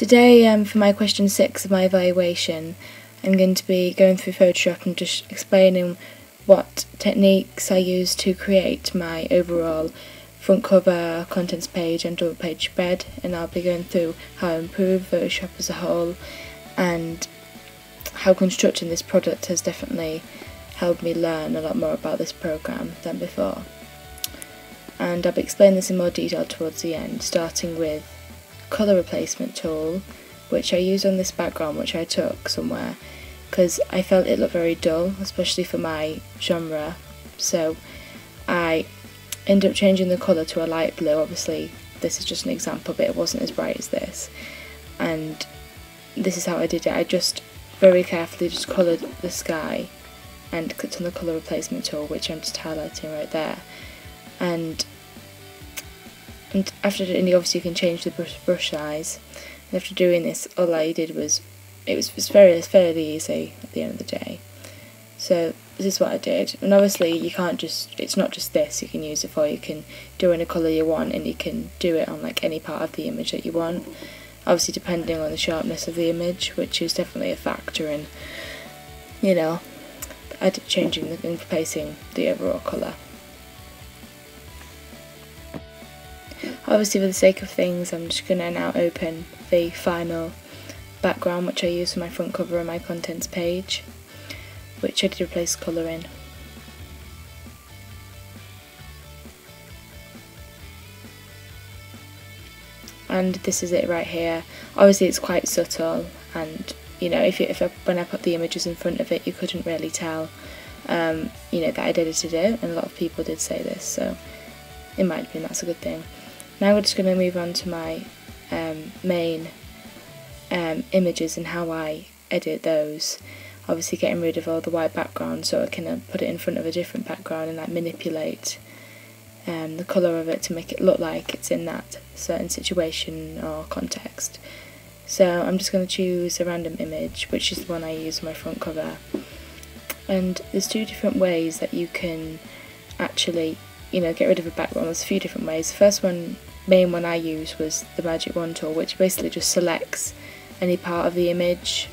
Today, for my question 6 of my evaluation, I'm going to be going through Photoshop and just explaining what techniques I use to create my overall front cover, contents page and double page spread, and I'll be going through how I improve Photoshop as a whole and how constructing this product has definitely helped me learn a lot more about this program than before. And I'll be explaining this in more detail towards the end, starting with colour replacement tool, which I used on this background which I took somewhere because I felt it looked very dull, especially for my genre, so I ended up changing the colour to a light blue. Obviously this is just an example, but it wasn't as bright as this, and this is how I did it. I just very carefully just coloured the sky and clicked on the colour replacement tool, which I'm just highlighting right there, and after doing it, obviously you can change the brush size, and after doing this all I did was, it was fairly easy at the end of the day. So this is what I did, and obviously you can't just, it's not just this you can use it for, you can do any colour you want and you can do it on like any part of the image that you want, obviously depending on the sharpness of the image, which is definitely a factor in, you know, changing and replacing the overall colour. Obviously for the sake of things I'm just going to now open the final background which I use for my front cover and my contents page, which I did replace colour in. And this is it right here. Obviously it's quite subtle, and you know, when I put the images in front of it you couldn't really tell you know, that I'd edited it, and a lot of people did say this, so in my opinion that's a good thing. Now we're just going to move on to my main images and how I edit those. Obviously getting rid of all the white background so I can put it in front of a different background and like manipulate the colour of it to make it look like it's in that certain situation or context. So I'm just going to choose a random image, which is the one I use on my front cover. And there's two different ways that you can actually, you know, get rid of a background. There's a few different ways. The first one, main one I used, was the magic wand tool, which basically just selects any part of the image.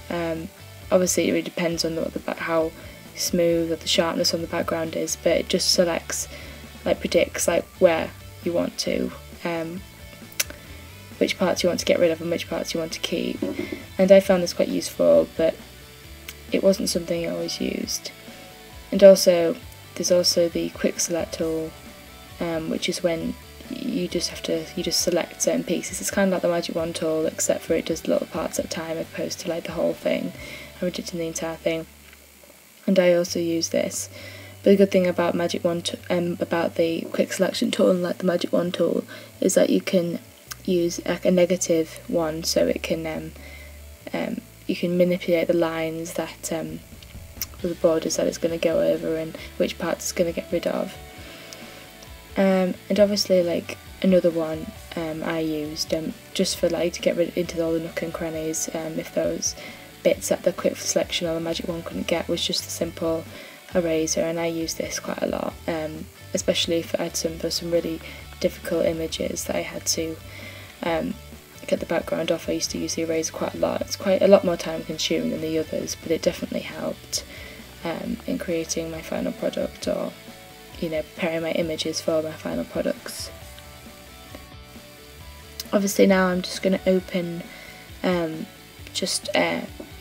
Obviously it really depends on how smooth or the sharpness on the background is, but it just selects, like predicts like where you want to, which parts you want to get rid of and which parts you want to keep. And I found this quite useful, but it wasn't something I always used. And also there's also the quick select tool, which is when you just select certain pieces. It's kind of like the magic wand tool, except for it does little parts at a time as opposed to like the whole thing and editing the entire thing. And I also use this. But the good thing about magic wand about the quick selection tool, and like the magic wand tool, is that you can use like a negative one, so it can you can manipulate the lines that the borders that it's going to go over and which parts it's going to get rid of. And obviously like another one I used just for like to get rid into all the nook and crannies, if those bits that the quick selection or the magic wand couldn't get, was just a simple eraser, and I use this quite a lot, especially if I had some really difficult images that I had to get the background off. I used to use the eraser quite a lot. It's quite a lot more time consuming than the others, but it definitely helped in creating my final product, or you know, preparing my images for my final products. Obviously now I'm just going to open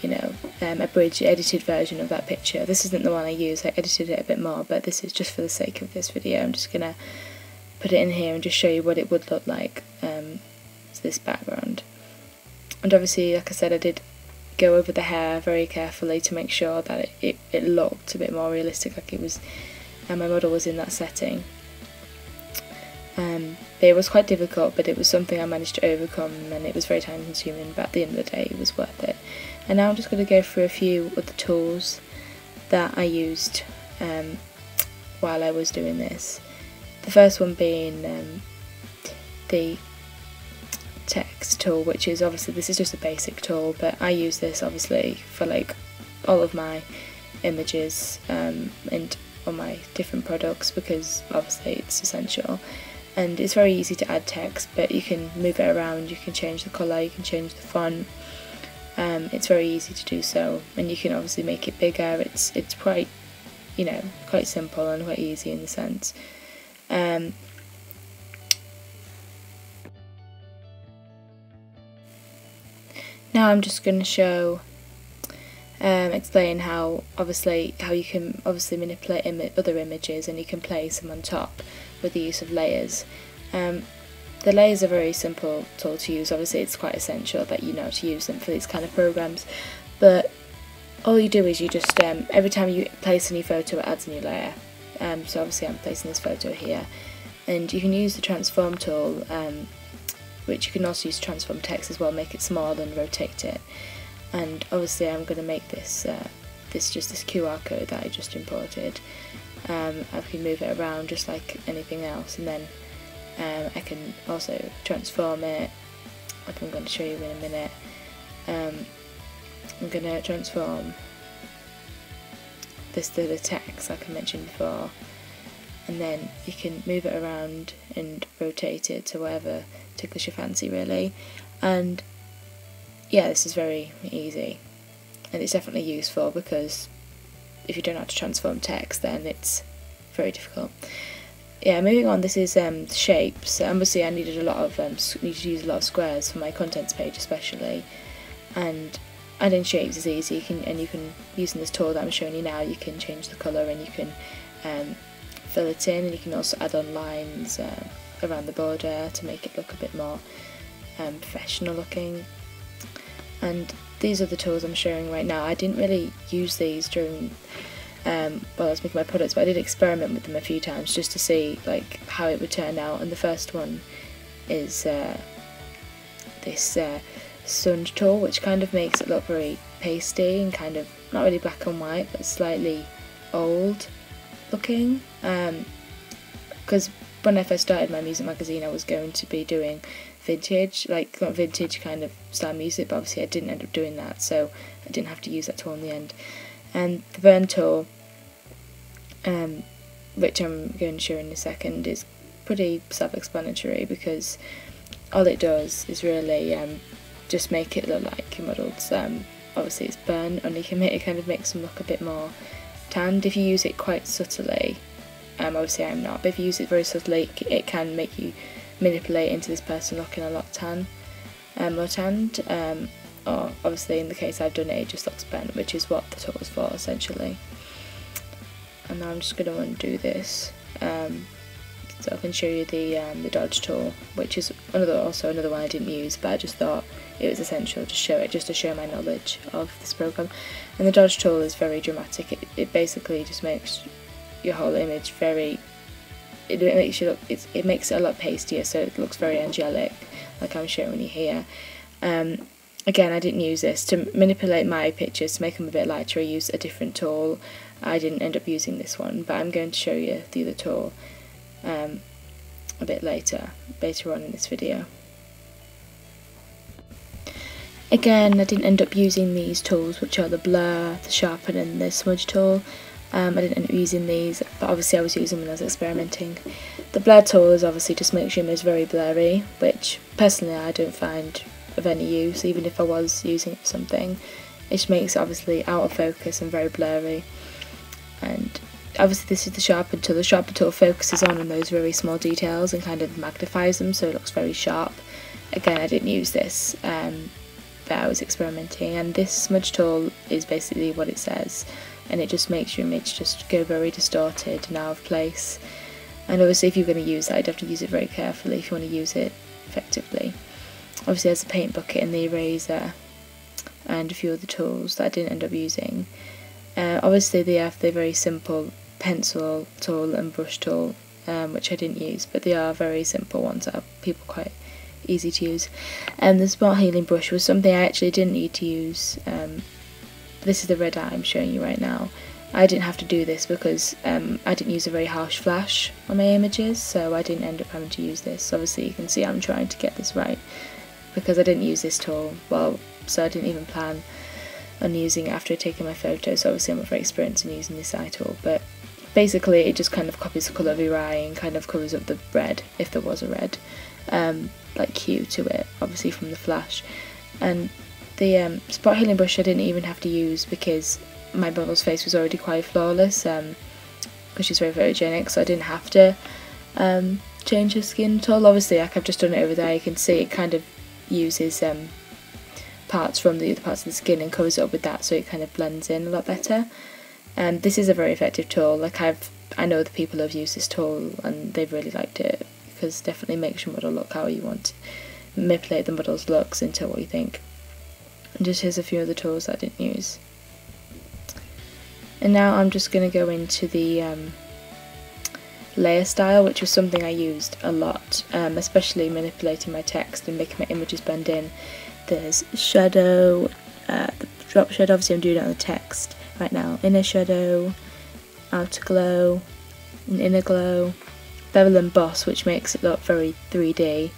you know, a bridge edited version of that picture. This isn't the one I use, I edited it a bit more, but this is just for the sake of this video. I'm just going to put it in here and just show you what it would look like as this background. And obviously, like I said, I did go over the hair very carefully to make sure that it looked a bit more realistic, like it was, and my model was in that setting. It was quite difficult, but it was something I managed to overcome, and it was very time consuming, but at the end of the day it was worth it. And now I'm just going to go through a few of the tools that I used while I was doing this. The first one being the text tool, which is obviously, this is just a basic tool, but I use this obviously for like all of my images and on my different products, because obviously it's essential. and it's very easy to add text, but you can move it around, you can change the colour, you can change the font. It's very easy to do so, and you can obviously make it bigger. It's quite, you know, quite simple and quite easy in the sense. Now I'm just going to show, explain how you can obviously manipulate other images, and you can place them on top with the use of layers. The layers are very simple tool to use. Obviously it's quite essential that you know how to use them for these kind of programs, but all you do is you just, every time you place a new photo, it adds a new layer. So obviously I'm placing this photo here, and you can use the transform tool, which you can also use to transform text as well, make it small and rotate it. And obviously I'm going to make this this QR code that I just imported. I can move it around just like anything else, and then I can also transform it, like I'm going to show you in a minute. I'm going to transform this to the text like I mentioned before, and then you can move it around and rotate it to whatever tickles your fancy really. And yeah, this is very easy, and it's definitely useful, because if you don't know how to transform text, then it's very difficult. Yeah, moving on, this is shapes. Obviously I needed need to use a lot of squares for my contents page especially, and adding shapes is easy. You can using this tool that I'm showing you now, you can change the colour, and you can fill it in, and you can also add on lines around the border to make it look a bit more professional looking. And these are the tools I'm showing right now. I didn't really use these during while I was making my products, but I did experiment with them a few times just to see like how it would turn out. And the first one is this smudge tool, which kind of makes it look very pasty and kind of not really black and white, but slightly old looking. Because when I first started my music magazine, I was going to be doing vintage, like not vintage kind of style music, but obviously I didn't end up doing that, so I didn't have to use that tool in the end. And the burn tool, which I'm going to show in a second, is pretty self-explanatory, because all it does is really just make it look like your models. Obviously it's burn, and you can make it kind of makes them look a bit more tanned if you use it quite subtly. Obviously I'm not, but if you use it very subtly, it can make you manipulate into this person looking a lot more tanned. Or obviously in the case I've done it just looks burnt, which is what the tool is for essentially. And now I'm just going to undo this, so I can show you the dodge tool, which is also another one I didn't use, but I just thought it was essential to show it, just to show my knowledge of this program. And the dodge tool is very dramatic. It basically just makes your whole image very, it makes it a lot pastier, so it looks very angelic, like I'm showing you here. Again, I didn't use this to manipulate my pictures to make them a bit lighter. I used a different tool. I didn't end up using this one, but I'm going to show you the other tool a bit later on in this video. Again, I didn't end up using these tools, which are the blur, the sharpen and the smudge tool. I didn't end up using these, but obviously I was using them when I was experimenting. The blur tool is obviously just makes your image very blurry, which personally I don't find of any use, even if I was using it for something. It just makes it obviously out of focus and very blurry. And obviously this is the sharpen tool. The sharpen tool focuses on those very small details and kind of magnifies them, so it looks very sharp. Again, I didn't use this, but I was experimenting, and this smudge tool is basically what it says, and it just makes your image just go very distorted and out of place. And obviously if you're going to use that, you'd have to use it very carefully if you want to use it effectively. Obviously there's a paint bucket and the eraser and a few other tools that I didn't end up using. Obviously they have the very simple pencil tool and brush tool, which I didn't use, but they are very simple ones that are people quite easy to use. And the smart healing brush was something I actually didn't need to use. This is the red eye I'm showing you right now. I didn't have to do this because I didn't use a very harsh flash on my images, so I didn't end up having to use this. Obviously you can see I'm trying to get this right because I didn't use this tool, so I didn't even plan on using it after taking my photos. So obviously I'm not very experienced in using this eye tool, but basically it just kind of copies the colour of your eye and kind of covers up the red, if there was a red like hue to it, obviously from the flash. And the spot healing brush I didn't even have to use because my model's face was already quite flawless, because she's very photogenic, so I didn't have to change her skin at all. Obviously, like I've just done it over there, you can see it kind of uses parts from the other parts of the skin and covers it up with that, so it kind of blends in a lot better. And this is a very effective tool. Like I know the people who have used this tool and they've really liked it, because it definitely makes your model look how you want, manipulate the model's looks into what you think. And just here's a few other tools that I didn't use. And now I'm just going to go into the layer style, which was something I used a lot, especially manipulating my text and making my images blend in. There's shadow, the drop shadow, obviously I'm doing it on the text right now, inner shadow, outer glow, and inner glow, bevel and boss, which makes it look very 3D.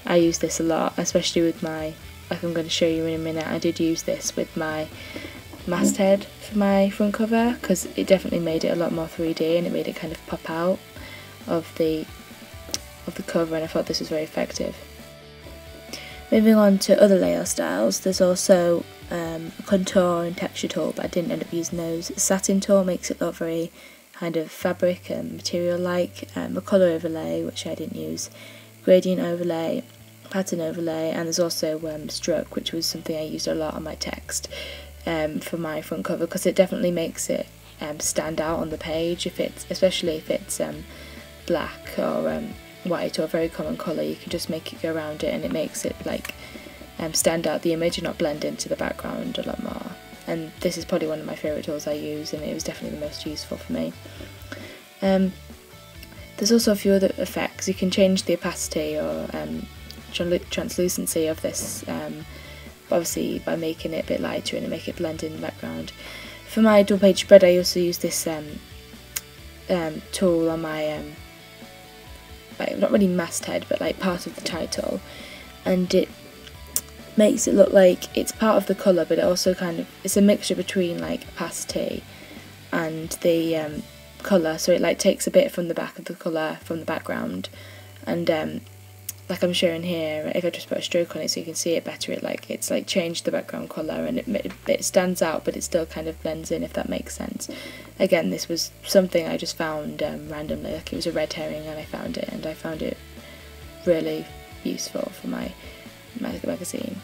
I use this a lot, especially with my, like I'm going to show you in a minute, I did use this with my masthead for my front cover, because it definitely made it a lot more 3D and it made it kind of pop out of the cover, and I thought this was very effective. Moving on to other layout styles, there's also a contour and texture tool, but I didn't end up using those. A satin tool makes it look very kind of fabric and material like, a colour overlay, which I didn't use, gradient overlay, pattern overlay, and there's also stroke, which was something I used a lot on my text for my front cover, because it definitely makes it stand out on the page, especially if it's black or white or a very common colour. You can just make it go around it and it makes it like stand out the image and not blend into the background a lot more. And this is probably one of my favourite tools I use, and it was definitely the most useful for me. There's also a few other effects. You can change the opacity or translucency of this, obviously by making it a bit lighter and make it blend in the background. For my double page spread, I also use this tool on my like not really masthead, but like part of the title, and it makes it look like it's part of the colour, but it also kind of, it's a mixture between like opacity and the colour, so it like takes a bit from the back of the colour from the background, and like I'm showing here, if I just put a stroke on it so you can see it better, it's like changed the background colour, and it stands out, but it still kind of blends in, if that makes sense. Again, this was something I just found randomly, like it was a red herring and I found it, and I found it really useful for my magazine.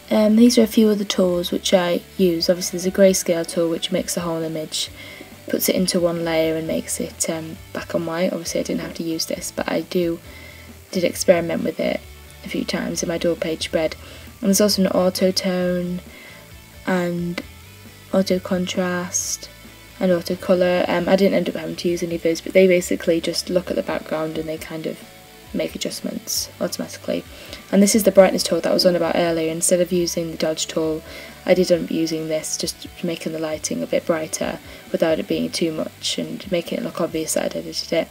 These are a few other tools which I use. Obviously there's a grayscale tool which makes the whole image, puts it into one layer and makes it black and white. Obviously I didn't have to use this, but I did experiment with it a few times in my dual page spread. And there's also an auto tone and auto contrast and auto colour. I didn't end up having to use any of those, but they basically just look at the background and they kind of make adjustments automatically. And this is the brightness tool that I was on about earlier. Instead of using the dodge tool, I did end up using this, just making the lighting a bit brighter without it being too much and making it look obvious that I'd edited it.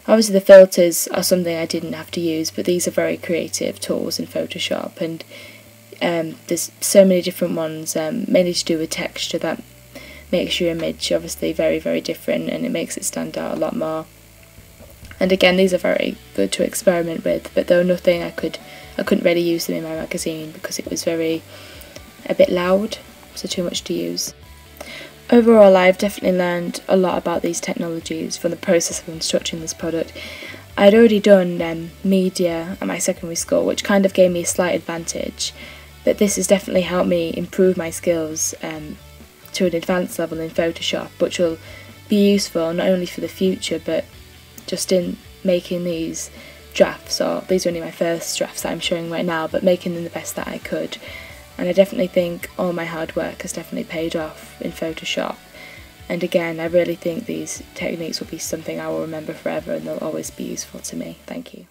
Obviously the filters are something I didn't have to use, but these are very creative tools in Photoshop, and there's so many different ones, mainly to do with texture, that makes your image obviously very, very different, and it makes it stand out a lot more. And again, these are very good to experiment with, but they were nothing I couldn't really use them in my magazine because it was a bit loud, so too much to use. Overall, I've definitely learned a lot about these technologies from the process of constructing this product. I'd already done media at my secondary school, which kind of gave me a slight advantage, but this has definitely helped me improve my skills to an advanced level in Photoshop, which will be useful not only for the future, but just in making these drafts, or these are only my first drafts that I'm showing right now, but making them the best that I could. And I definitely think all my hard work has definitely paid off in Photoshop. And again, I really think these techniques will be something I will remember forever, and they'll always be useful to me. Thank you.